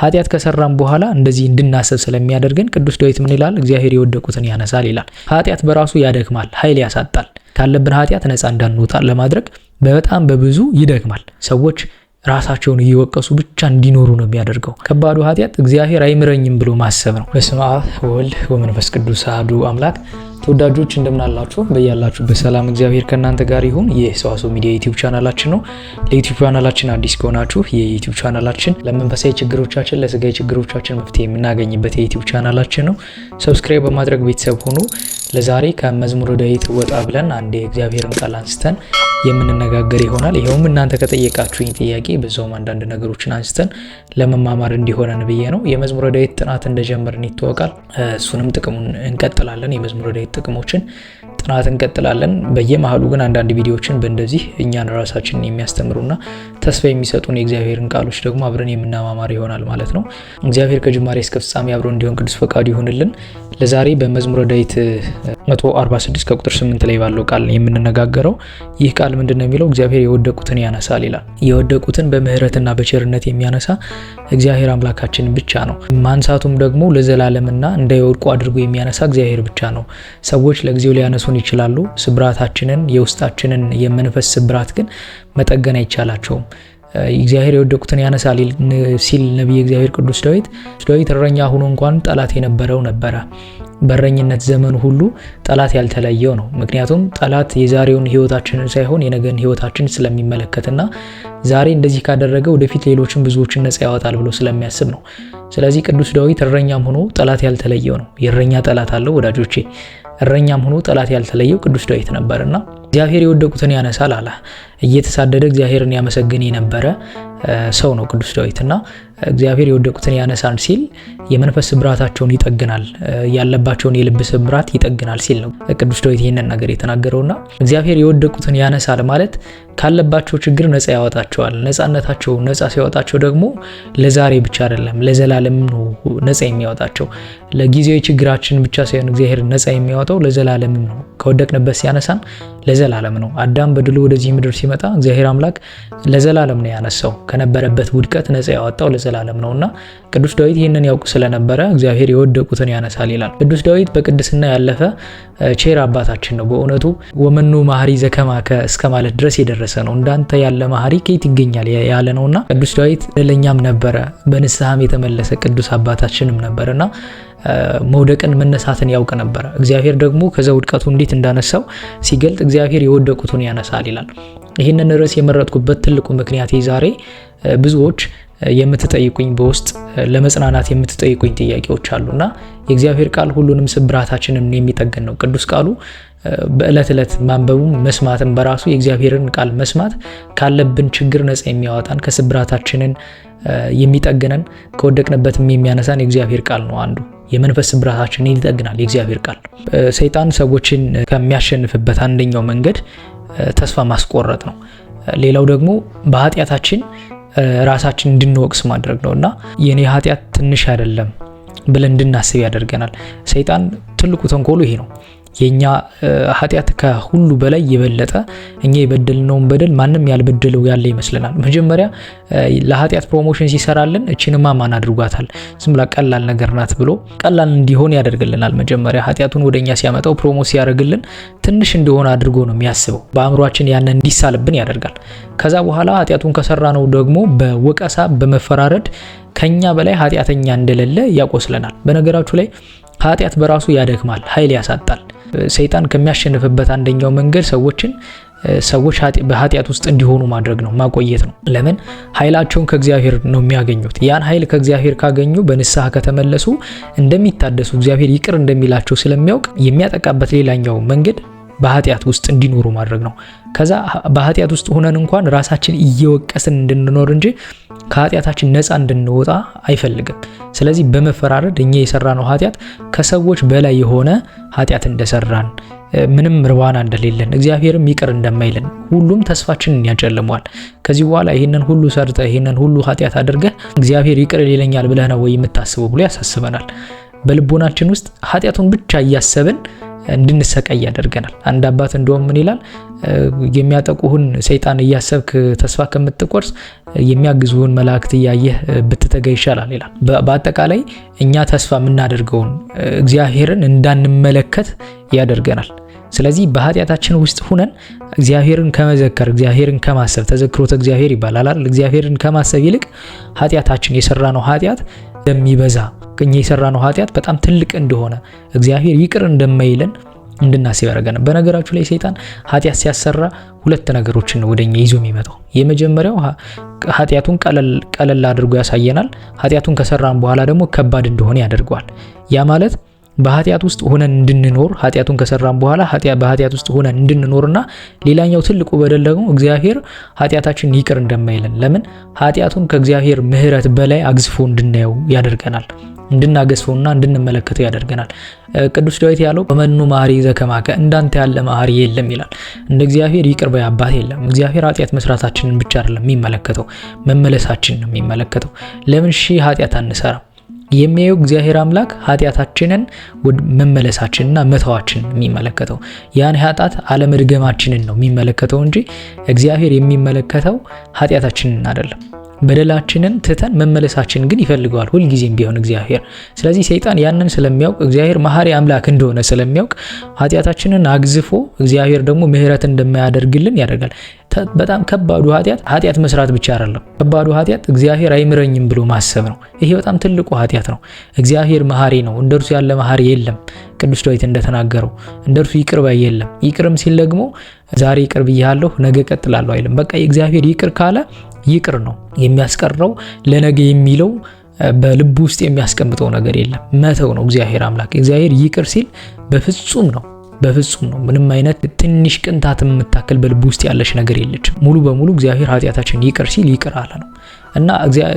ኃጢአት ከሰራን በኋላ እንደዚህ እንድናስብ ስለሚያደርገን ቅዱስ ዳዊት ምን ይላል? እግዚአብሔር የወደቁትን ያነሳል ይላል። ኃጢአት በራሱ ያደክማል፣ ኃይል ያሳጣል። ካለብን ኃጢአት ነፃ እንዳንወጣ ለማድረግ በጣም በብዙ ይደክማል። ሰዎች ራሳቸውን እየወቀሱ ብቻ እንዲኖሩ ነው የሚያደርገው። ከባዱ ኃጢአት እግዚአብሔር አይምረኝም ብሎ ማሰብ ነው። በስመ አብ ወወልድ ወመንፈስ ቅዱስ አሐዱ አምላክ። ተወዳጆች እንደምን አላችሁ? በያላችሁበት ሰላም እግዚአብሔር ከእናንተ ጋር ይሁን። ይህ ሰዋስው ሚዲያ ዩቲዩብ ቻናላችን ነው። ለዩቲዩብ ቻናላችን አዲስ ከሆናችሁ የዩቲዩብ ቻናላችን ለመንፈሳዊ ችግሮቻችን፣ ለስጋዊ ችግሮቻችን መፍትሄ የምናገኝበት የዩቲዩብ ቻናላችን ነው። ሰብስክራይብ በማድረግ ቤተሰብ ሆኑ። ለዛሬ ከመዝሙረ ዳዊት ወጣ ብለን አንድ የእግዚአብሔርን ቃል አንስተን የምንነጋገር ይሆናል። ይሄውም እናንተ ከጠየቃችሁኝ ጥያቄ በዛውም አንዳንድ ነገሮችን አንስተን ለመማማር እንዲሆነን ብዬ ነው። የመዝሙረ ዳዊት ጥናት እንደጀመርን ይታወቃል። እሱንም ጥቅሙን እንቀጥላለን። የመዝሙረ ዳዊት ጥቅሞችን ጥናት እንቀጥላለን። በየመሃሉ ግን አንዳንድ ቪዲዮዎችን በእንደዚህ እኛን ራሳችንን የሚያስተምሩና ተስፋ የሚሰጡን የእግዚአብሔርን ቃሎች ደግሞ አብረን የምናማማር ይሆናል ማለት ነው። እግዚአብሔር ከጅማሬ እስከ ፍጻሜ አብሮ እንዲሆን ቅዱስ ፈቃዱ ይሁንልን። ለዛሬ በመዝሙረ ዳዊት 146 ከቁጥር 8 ላይ ባለው ቃል የምንነጋገረው ይህ ቃል ምንድነው የሚለው? እግዚአብሔር የወደቁትን ያነሳል ይላል። የወደቁትን በምህረትና በቸርነት የሚያነሳ እግዚአብሔር አምላካችን ብቻ ነው። ማንሳቱም ደግሞ ለዘላለምና እንዳይወድቁ አድርጎ የሚያነሳ እግዚአብሔር ብቻ ነው። ሰዎች ለጊዜው ሊያነሱን ይችላሉ። ስብራታችንን፣ የውስጣችንን የመንፈስ ስብራት ግን መጠገን አይቻላቸውም። እግዚአብሔር የወደቁትን ያነሳል ሲል ነቢይ እግዚአብሔር ቅዱስ ዳዊት እረኛ ሆኖ እንኳን ጠላት የነበረው ነበረ። በእረኝነት ዘመኑ ሁሉ ጠላት ያልተለየው ነው። ምክንያቱም ጠላት የዛሬውን ሕይወታችንን ሳይሆን የነገን ሕይወታችን ስለሚመለከትና ዛሬ እንደዚህ ካደረገ ወደፊት ሌሎችን ብዙዎችን ነፃ ያወጣል ብሎ ስለሚያስብ ነው። ስለዚህ ቅዱስ ዳዊት እረኛም ሆኖ ጠላት ያልተለየው ነው። የእረኛ ጠላት አለው ወዳጆቼ። እረኛም ሆኖ ጠላት ያልተለየው ቅዱስ ዳዊት ነበርና እግዚአብሔር የወደቁትን ያነሳል አለ። እየተሳደደ እግዚአብሔርን ያመሰግን የነበረ ሰው ነው ቅዱስ ዳዊትና እግዚአብሔር የወደቁትን ያነሳል ሲል የመንፈስ ስብራታቸውን ይጠግናል፣ ያለባቸውን የልብ ስብራት ይጠግናል ሲል ነው ቅዱስ ዳዊት ይህንን ነገር የተናገረውና እግዚአብሔር የወደቁትን ያነሳል ማለት ካለባቸው ችግር ነፃ ያወጣቸዋል። ነፃነታቸው ነፃ ሲያወጣቸው ደግሞ ለዛሬ ብቻ አይደለም ለዘላለም ነው ነፃ የሚያወጣቸው። ለጊዜያዊ ችግራችን ብቻ ሳይሆን እግዚአብሔር ነፃ የሚያወጣው ለዘላለም ነው። ከወደቅንበት ሲያነሳን ለዘላለም ነው። አዳም በድሎ ወደዚህ ምድር ሲመጣ እግዚአብሔር አምላክ ለዘላለም ነው ያነሳው። ከነበረበት ውድቀት ነፃ ያወጣው ለዘላለም ነውና ቅዱስ ዳዊት ይህንን ያውቅ ስለነበረ እግዚአብሔር የወደቁትን ያነሳል ይላል። ቅዱስ ዳዊት በቅድስና ያለፈ ቼር አባታችን ነው። በእውነቱ ወመኑ ማህሪ ዘከማከ እስከ ማለት ድረስ የደረሰ ነው። እንዳንተ ያለ ማህሪ ከየት ይገኛል ያለ ነውና ቅዱስ ዳዊት ለኛም ነበረ፣ በንስሐም የተመለሰ ቅዱስ አባታችንም ነበርና መውደቅን መነሳትን ያውቅ ነበር። እግዚአብሔር ደግሞ ከዛ ውድቀቱ እንዴት እንዳነሳው ሲገልጥ እግዚአብሔር የወደቁትን ያነሳል ይላል። ይህንን ርዕስ የመረጥኩበት ትልቁ ምክንያት ዛሬ ብዙዎች የምትጠይቁኝ በውስጥ ለመጽናናት የምትጠይቁኝ ጥያቄዎች አሉና የእግዚአብሔር ቃል ሁሉንም ስብራታችንን የሚጠግን ነው። ቅዱስ ቃሉ በእለት ዕለት ማንበቡም መስማትም በራሱ የእግዚአብሔርን ቃል መስማት ካለብን ችግር ነፃ የሚያወጣን ከስብራታችንን የሚጠግነን ከወደቅንበትም የሚያነሳን የእግዚአብሔር ቃል ነው። አንዱ የመንፈስ ስብራታችንን ይጠግናል የእግዚአብሔር ቃል። ሰይጣን ሰዎችን ከሚያሸንፍበት አንደኛው መንገድ ተስፋ ማስቆረጥ ነው። ሌላው ደግሞ በኃጢአታችን ራሳችን እንድንወቅስ ማድረግ ነውና የኔ ኃጢአት ትንሽ አይደለም ብለን እንድናስብ ያደርገናል። ሰይጣን ትልቁ ተንኮሉ ይሄ ነው። የኛ ኃጢአት ከሁሉ በላይ የበለጠ እኛ የበደልነውን በደል ማንም ያልበደለው ያለ ይመስለናል። መጀመሪያ ለኃጢአት ፕሮሞሽን ሲሰራልን እቺንማ ማን አድርጓታል ዝም ብላ ቀላል ነገር ናት ብሎ ቀላል እንዲሆን ያደርግልናል። መጀመሪያ ኃጢአቱን ወደኛ ሲያመጣው ፕሮሞት ሲያደርግልን ትንሽ እንደሆነ አድርጎ ነው የሚያስበው። በአእምሯችን ያንን እንዲሳልብን ያደርጋል። ከዛ በኋላ ኃጢአቱን ከሰራነው ደግሞ በወቀሳ በመፈራረድ ከኛ በላይ ኃጢአተኛ እንደሌለ ያቆስለናል። በነገራችሁ ላይ ኃጢአት በራሱ ያደክማል፣ ኃይል ያሳጣል። ሰይጣን ከሚያሸንፍበት አንደኛው መንገድ ሰዎች በኃጢአት ውስጥ እንዲሆኑ ማድረግ ነው፣ ማቆየት ነው። ለምን? ኃይላቸውን ከእግዚአብሔር ነው የሚያገኙት። ያን ኃይል ከእግዚአብሔር ካገኙ በንስሐ ከተመለሱ እንደሚታደሱ እግዚአብሔር ይቅር እንደሚላቸው ስለሚያውቅ የሚያጠቃበት ሌላኛው መንገድ በኃጢአት ውስጥ እንዲኖሩ ማድረግ ነው። ከዛ በኃጢአት ውስጥ ሆነን እንኳን ራሳችን እየወቀስን እንድንኖር እንጂ ከኃጢአታችን ነፃ እንድንወጣ አይፈልግም። ስለዚህ በመፈራረድ እኛ የሰራነው ኃጢአት ከሰዎች በላይ የሆነ ኃጢአት እንደሰራን ምንም ርባና እንደሌለን እግዚአብሔርም ይቅር እንደማይለን ሁሉም ተስፋችንን ያጨልመዋል። ከዚህ በኋላ ይሄንን ሁሉ ሰርተህ ይሄንን ሁሉ ኃጢአት አድርገህ እግዚአብሔር ይቅር ይለኛል ብለህ ነው ወይ የምታስበው ብሎ ያሳስበናል። በልቦናችን ውስጥ ኃጢአቱን ብቻ እያሰብን እንድንሰቃይ ያደርገናል። አንድ አባት እንደውም ምን ይላል? የሚያጠቁህን ሰይጣን እያሰብክ ተስፋ ከምትቆርጥ የሚያግዙህን መላእክት እያየህ ብትተጋ ይሻላል ይላል። በአጠቃላይ እኛ ተስፋ የምናደርገውን እግዚአብሔርን እንዳንመለከት ያደርገናል። ስለዚህ በኃጢአታችን ውስጥ ሁነን እግዚአብሔርን ከመዘከር እግዚአብሔርን ከማሰብ ተዘክሮተ እግዚአብሔር ይባላል አይደል? እግዚአብሔርን ከማሰብ ይልቅ ኃጢአታችን የሰራነው ኃጢአት እንደሚበዛ እኛ የሰራነው ኃጢአት በጣም ትልቅ እንደሆነ እግዚአብሔር ይቅር እንደማይለን እንድናስብ ያደርገናል። በነገራችሁ ላይ ሰይጣን ኃጢአት ሲያሰራ ሁለት ነገሮችን ነው ወደኛ ይዞ የሚመጣው። የመጀመሪያው ኃጢአቱን ቀለል አድርጎ ያሳየናል። ኃጢአቱን ከሰራን በኋላ ደግሞ ከባድ እንደሆነ ያደርገዋል። ያ ማለት በኃጢአት ውስጥ ሆነን እንድንኖር ኃጢአቱን ከሰራን በኋላ በኃጢአት ውስጥ ሆነን እንድንኖርና ሌላኛው ትልቁ በደል ደግሞ እግዚአብሔር ኃጢአታችንን ይቅር እንደማይለን ለምን ኃጢአቱን ከእግዚአብሔር ምሕረት በላይ አግዝፎ እንድናየው ያደርገናል። እንድናገዝፈውና እንድንመለከተው ያደርገናል። ቅዱስ ዳዊት ያለው በመኑ መሐሪ ዘከማከ እንዳንተ ያለ መሐሪ የለም ይላል። እንደ እግዚአብሔር ይቅር ባይ አባት የለም። እግዚአብሔር ኃጢአት መስራታችንን ብቻ አይደለም የሚመለከተው መመለሳችንን ነው የሚመለከተው። ለምን ኃጢአት አንሰራም? የሚያየው እግዚአብሔር አምላክ ኃጢአታችንን መመለሳችንና መተዋችንን የሚመለከተው ያን ኃጢአት አለመድገማችንን ነው የሚመለከተው እንጂ እግዚአብሔር የሚመለከተው ኃጢአታችንን አይደለም። በደላችንን ትተን መመለሳችንን ግን ይፈልገዋል ሁልጊዜም ቢሆን እግዚአብሔር። ስለዚህ ሰይጣን ያንን ስለሚያውቅ እግዚአብሔር መሐሪ አምላክ እንደሆነ ስለሚያውቅ ኃጢአታችንን አግዝፎ እግዚአብሔር ደግሞ ምሕረት እንደማያደርግልን ያደርጋል። በጣም ከባዱ ኃጢአት መስራት ብቻ አይደለም። ከባዱ ኃጢአት እግዚአብሔር አይምረኝም ብሎ ማሰብ ነው። ይሄ በጣም ትልቁ ኃጢአት ነው። እግዚአብሔር መሐሪ ነው፣ እንደርሱ ያለ መሐሪ የለም። ቅዱስ ዳዊት እንደተናገረው እንደርሱ ይቅር ባይ የለም። ይቅርም ሲል ደግሞ ዛሬ ይቅር ብያለሁ ነገ እቀጥላለሁ አይልም። በቃ እግዚአብሔር ይቅር ካለ ይቅር ነው። የሚያስቀረው ለነገ የሚለው በልቡ ውስጥ የሚያስቀምጠው ነገር የለም። መተው ነው እግዚአብሔር አምላክ። እግዚአብሔር ይቅር ሲል በፍጹም ነው። ምንም አይነት ትንሽ ቅንጣት የምታክል በልቡ ውስጥ ያለች ነገር የለችም። ሙሉ በሙሉ እግዚአብሔር ኃጢአታችን ይቅር ሲል ይቅር አለ ነው። እና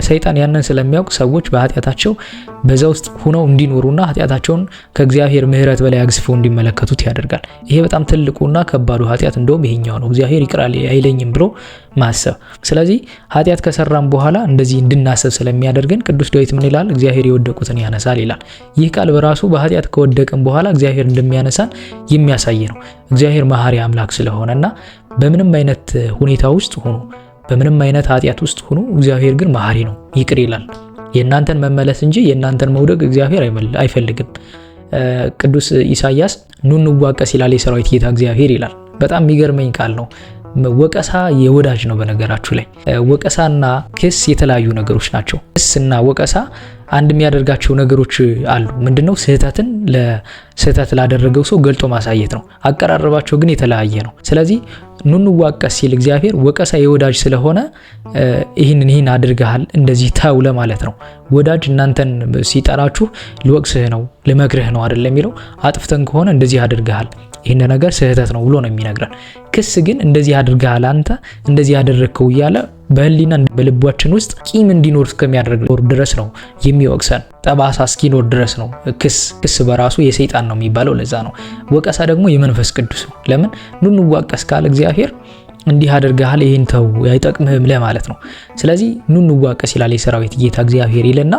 ሰይጣን ያንን ስለሚያውቅ ሰዎች በኃጢአታቸው በዛ ውስጥ ሆነው እንዲኖሩና ኃጢአታቸውን ከእግዚአብሔር ምሕረት በላይ አግዝፈው እንዲመለከቱት ያደርጋል። ይሄ በጣም ትልቁና ከባዱ ኃጢአት እንደውም ይሄኛው ነው፣ እግዚአብሔር ይቅር አይለኝም ብሎ ማሰብ። ስለዚህ ኃጢአት ከሰራን በኋላ እንደዚህ እንድናሰብ ስለሚያደርገን ቅዱስ ዳዊት ምን ይላል? እግዚአብሔር የወደቁትን ያነሳል ይላል። ይህ ቃል በራሱ በኃጢአት ከወደቅን በኋላ እግዚአብሔር እንደሚያነሳን የሚያሳይ ነው። እግዚአብሔር መሐሪ አምላክ ስለሆነና በምንም አይነት ሁኔታ ውስጥ ሆኖ በምንም አይነት ኃጢአት ውስጥ ሆኖ እግዚአብሔር ግን መሐሪ ነው፣ ይቅር ይላል። የእናንተን መመለስ እንጂ የእናንተን መውደቅ እግዚአብሔር አይፈልግም። ቅዱስ ኢሳይያስ ኑ እንዋቀስ ይላል የሰራዊት ጌታ እግዚአብሔር ይላል። በጣም የሚገርመኝ ቃል ነው። ወቀሳ የወዳጅ ነው። በነገራችሁ ላይ ወቀሳና ክስ የተለያዩ ነገሮች ናቸው። ክስና ወቀሳ አንድ የሚያደርጋቸው ነገሮች አሉ። ምንድነው? ስህተትን ለስህተት ላደረገው ሰው ገልጦ ማሳየት ነው። አቀራረባቸው ግን የተለያየ ነው። ስለዚህ ኑ እንዋቀስ ሲል እግዚአብሔር ወቀሳ የወዳጅ ስለሆነ ይህን አድርገሃል እንደዚህ ተው ለማለት ነው። ወዳጅ እናንተን ሲጠራችሁ ልወቅስህ ነው ልመክርህ ነው አይደለም የሚለው። አጥፍተን ከሆነ እንደዚህ አድርገሃል ይህን ነገር ስህተት ነው ብሎ ነው የሚነግረን። ክስ ግን እንደዚህ አድርገሃል አንተ እንደዚህ ያደረግከው እያለ በህሊና በልባችን ውስጥ ቂም እንዲኖር እስከሚያደርግ ድረስ ነው የሚወቅሰን። ጠባሳ እስኪኖር ድረስ ነው። ክስ በራሱ የሰይጣን ነው የሚባለው ለዛ ነው። ወቀሳ ደግሞ የመንፈስ ቅዱስ ነው። ለምን ኑ እንዋቀስ ካለ እግዚአብሔር እንዲህ አድርገሃል ይሄን ተው አይጠቅምህም ለማለት ነው። ስለዚህ ኑ እንዋቀስ ይላል የሰራዊት ጌታ እግዚአብሔር ይልና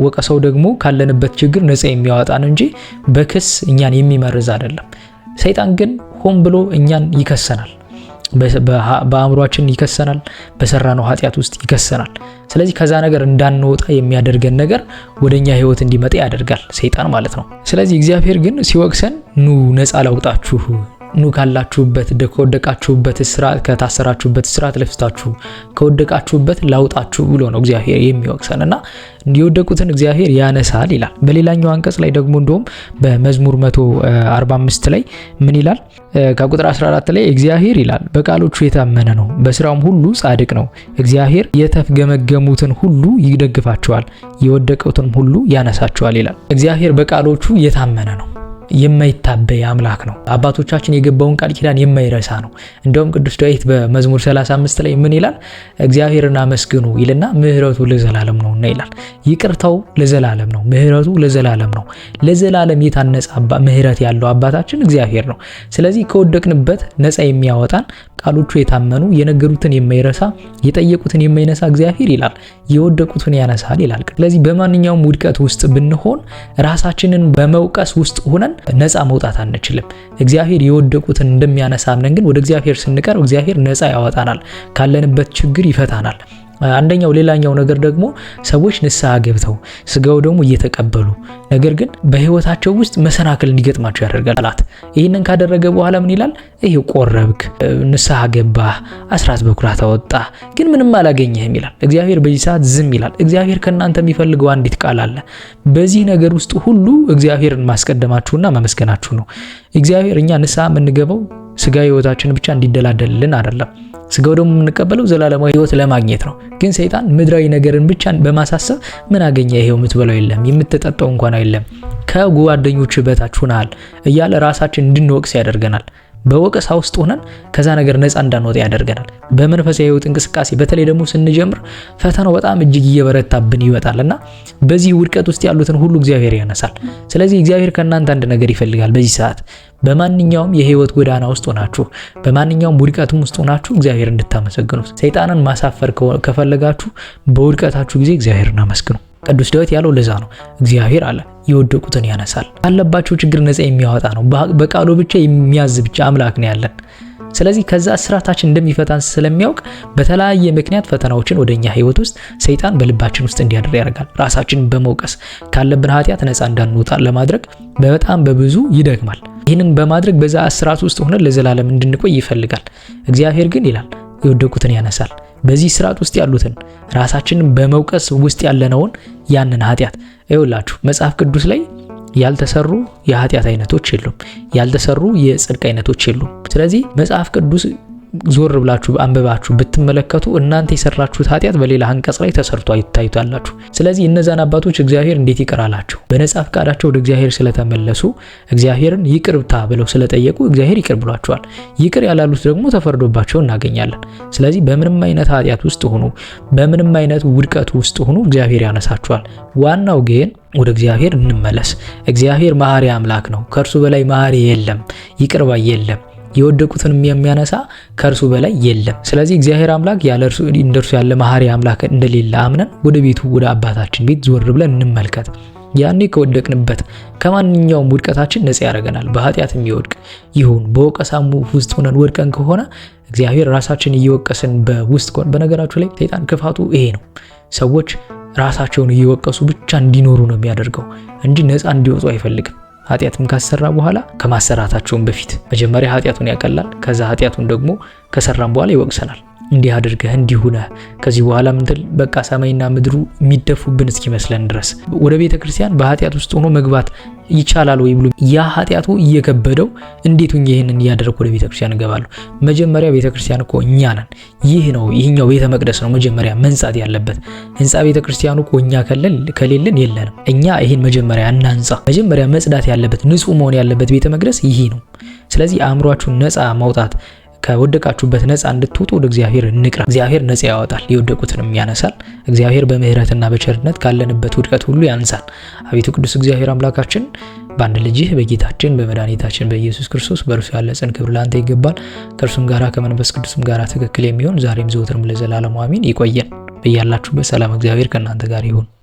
ወቀሳው ደግሞ ካለንበት ችግር ነፃ የሚያወጣን እንጂ በክስ እኛን የሚመርዝ አይደለም። ሰይጣን ግን ሆን ብሎ እኛን ይከሰናል። በአእምሯችን ይከሰናል፣ በሰራነው ኃጢአት ውስጥ ይከሰናል። ስለዚህ ከዛ ነገር እንዳንወጣ የሚያደርገን ነገር ወደኛ ህይወት እንዲመጣ ያደርጋል ሰይጣን ማለት ነው። ስለዚህ እግዚአብሔር ግን ሲወቅሰን ኑ ነፃ ላውጣችሁ፣ ኑ ካላችሁበት ከወደቃችሁበት እስራት ከታሰራችሁበት እስራት ለፍታችሁ ከወደቃችሁበት ላውጣችሁ ብሎ ነው እግዚአብሔር የሚወቅሰንና የወደቁትን እግዚአብሔር ያነሳል ይላል። በሌላኛው አንቀጽ ላይ ደግሞ እንደውም በመዝሙር 145 ላይ ምን ይላል? ከቁጥር 14 ላይ እግዚአብሔር ይላል በቃሎቹ የታመነ ነው፣ በስራውም ሁሉ ጻድቅ ነው። እግዚአብሔር የተፍገመገሙትን ሁሉ ይደግፋቸዋል፣ የወደቁትን ሁሉ ያነሳቸዋል ይላል። እግዚአብሔር በቃሎቹ የታመነ ነው፣ የማይታበይ አምላክ ነው። አባቶቻችን የገባውን ቃል ኪዳን የማይረሳ ነው። እንደውም ቅዱስ ዳዊት በመዝሙር 35 ላይ ምን ይላል? እግዚአብሔርን አመስግኑ ይልና ምሕረቱ ለዘላለም ነውና ይላል። ይቅርታው ለዘላለም ነው፣ ምሕረቱ ለዘላለም ነው። ለዘላለም የታነጸ ምሕረት ያለው አባታችን እግዚአብሔር ነው። ስለዚህ ከወደቅንበት ነፃ የሚያወጣን ቃሎቹ የታመኑ የነገሩትን የማይረሳ የጠየቁትን የማይነሳ እግዚአብሔር ይላል የወደቁትን ያነሳል ይላል። ስለዚህ በማንኛውም ውድቀት ውስጥ ብንሆን ራሳችንን በመውቀስ ውስጥ ሆነን ነፃ መውጣት አንችልም። እግዚአብሔር የወደቁትን እንደሚያነሳ አምነን ግን ወደ እግዚአብሔር ስንቀርብ እግዚአብሔር ነፃ ያወጣናል፣ ካለንበት ችግር ይፈታናል። አንደኛው ሌላኛው ነገር ደግሞ ሰዎች ንስሐ ገብተው ስጋው ደግሞ እየተቀበሉ ነገር ግን በህይወታቸው ውስጥ መሰናክል እንዲገጥማቸው ያደርጋል ጠላት። ይህንን ካደረገ በኋላ ምን ይላል? ይሄ ቆረብክ፣ ንስሐ ገባህ፣ አስራት በኩራት አወጣ፣ ግን ምንም አላገኘህም ይላል። እግዚአብሔር በዚህ ሰዓት ዝም ይላል። እግዚአብሔር ከእናንተ የሚፈልገው አንዲት ቃል አለ። በዚህ ነገር ውስጥ ሁሉ እግዚአብሔርን ማስቀደማችሁና ማመስገናችሁ ነው። እግዚአብሔር እኛ ንስሐ የምንገባው ስጋ ህይወታችን ብቻ እንዲደላደልልን አይደለም። ስጋው ደግሞ የምንቀበለው ዘላለማዊ ህይወት ለማግኘት ነው። ግን ሰይጣን ምድራዊ ነገርን ብቻ በማሳሰብ ምን አገኘ? ይሄው የምትበላው የለም፣ የምትጠጣው እንኳን የለም፣ ከጓደኞች በታች ሆነሃል እያለ ራሳችን እንድንወቅስ ያደርገናል። በወቀሳ ውስጥ ሆነን ከዛ ነገር ነፃ እንዳንወጣ ያደርገናል። በመንፈሳዊ ህይወት እንቅስቃሴ በተለይ ደግሞ ስንጀምር ፈተናው በጣም እጅግ እየበረታብን ይወጣልና በዚህ ውድቀት ውስጥ ያሉትን ሁሉ እግዚአብሔር ያነሳል። ስለዚህ እግዚአብሔር ከእናንተ አንድ ነገር ይፈልጋል። በዚህ ሰዓት በማንኛውም የህይወት ጎዳና ውስጥ ሆናችሁ በማንኛውም ውድቀትም ውስጥ ሆናችሁ እግዚአብሔር እንድታመሰግኑት። ሰይጣንን ማሳፈር ከፈለጋችሁ በውድቀታችሁ ጊዜ እግዚአብሔርን አመስግኑ። ቅዱስ ዳዊት ያለው ለዛ ነው። እግዚአብሔር አለ የወደቁትን ያነሳል። ካለባቸው ችግር ነፃ የሚያወጣ ነው። በቃሉ ብቻ የሚያዝ ብቻ አምላክ ነው ያለን። ስለዚህ ከዛ እስራታችን እንደሚፈታን ስለሚያውቅ በተለያየ ምክንያት ፈተናዎችን ወደኛ ህይወት ውስጥ ሰይጣን በልባችን ውስጥ እንዲያደር ያደርጋል። ራሳችንን በመውቀስ ካለብን ኃጢአት ነፃ እንዳንወጣ ለማድረግ በጣም በብዙ ይደክማል። ይህንን በማድረግ በዛ እስራት ውስጥ ሆነን ለዘላለም እንድንቆይ ይፈልጋል። እግዚአብሔር ግን ይላል የወደቁትን ያነሳል። በዚህ ስርዓት ውስጥ ያሉትን ራሳችንን በመውቀስ ውስጥ ያለነውን ያንን ኃጢአት ይኸውላችሁ መጽሐፍ ቅዱስ ላይ ያልተሰሩ የኃጢአት አይነቶች የሉም፣ ያልተሰሩ የጽድቅ አይነቶች የሉም። ስለዚህ መጽሐፍ ቅዱስ ዞር ብላችሁ አንብባችሁ ብትመለከቱ እናንተ የሰራችሁት ኃጢአት በሌላ አንቀጽ ላይ ተሰርቶ አይታዩታላችሁ። ስለዚህ እነዛን አባቶች እግዚአብሔር እንዴት ይቅር አላቸው? በነጻ ፈቃዳቸው ወደ እግዚአብሔር ስለተመለሱ እግዚአብሔርን ይቅርታ ብለው ስለጠየቁ እግዚአብሔር ይቅር ብሏቸዋል። ይቅር ያላሉት ደግሞ ተፈርዶባቸው እናገኛለን። ስለዚህ በምንም አይነት ኃጢአት ውስጥ ሆኑ፣ በምንም አይነት ውድቀት ውስጥ ሆኑ እግዚአብሔር ያነሳቸዋል። ዋናው ግን ወደ እግዚአብሔር እንመለስ። እግዚአብሔር መሐሪ አምላክ ነው። ከእርሱ በላይ መሐሪ የለም፣ ይቅር ባይ የለም። የወደቁትን የሚያነሳ ከእርሱ በላይ የለም። ስለዚህ እግዚአብሔር አምላክ ያለ እርሱ እንደርሱ ያለ መሐሪ አምላክ እንደሌለ አምነን ወደ ቤቱ ወደ አባታችን ቤት ዞር ብለን እንመልከት። ያኔ ከወደቅንበት ከማንኛውም ውድቀታችን ነፃ ያደርገናል። በኃጢአት የሚወድቅ ይሁን በወቀሳሙ ውስጥ ሆነን ወድቀን ከሆነ እግዚአብሔር ራሳችን እየወቀስን በውስጥ በነገራችሁ ላይ ሰይጣን ክፋቱ ይሄ ነው። ሰዎች ራሳቸውን እየወቀሱ ብቻ እንዲኖሩ ነው የሚያደርገው እንጂ ነፃ እንዲወጡ አይፈልግም። ኃጢአትም ካሰራ በኋላ ከማሰራታቸውን በፊት መጀመሪያ ኃጢአቱን ያቀላል። ከዛ ኃጢአቱን ደግሞ ከሰራም በኋላ ይወቅሰናል። እንዲህ አድርገህ እንዲህ ሆነ ከዚህ በኋላ ምንድን በቃ ሰማይና ምድሩ የሚደፉብን እስኪመስለን ድረስ ወደ ቤተክርስቲያን በኃጢአት ውስጥ ሆኖ መግባት ይቻላል ወይ ብሎ ያ ኃጢአቱ እየከበደው እንዴት ይሄንን እያደረኩ ወደ ቤተክርስቲያን እገባለሁ? መጀመሪያ ቤተክርስቲያን እኮ እኛ ነን። ይህኛው ቤተ መቅደስ ነው መጀመሪያ መንጻት ያለበት። ህንጻ ቤተክርስቲያኑ እኮ እኛ ከሌለን የለንም። እኛ ይሄን መጀመሪያ እናንጻ። መጀመሪያ መጽዳት ያለበት ንጹህ መሆን ያለበት ቤተ መቅደስ ይሄ ነው። ስለዚህ አእምሯችሁን ነፃ ማውጣት ከወደቃችሁበት ነፃ እንድትወጡ ወደ እግዚአብሔር እንቅረብ። እግዚአብሔር ነፃ ያወጣል፣ የወደቁትንም ያነሳል። እግዚአብሔር በምህረትና በቸርነት ካለንበት ውድቀት ሁሉ ያንሳል። አቤቱ ቅዱስ እግዚአብሔር አምላካችን በአንድ ልጅህ በጌታችን በመድኃኒታችን በኢየሱስ ክርስቶስ በእርሱ ያለ ጽን ክብር ላንተ ይገባል። ከእርሱም ጋራ ከመንፈስ ቅዱስም ጋራ ትክክል የሚሆን ዛሬም ዘወትርም ለዘላለሙ አሜን። ይቆየን። በያላችሁበት ሰላም እግዚአብሔር ከእናንተ ጋር ይሁን።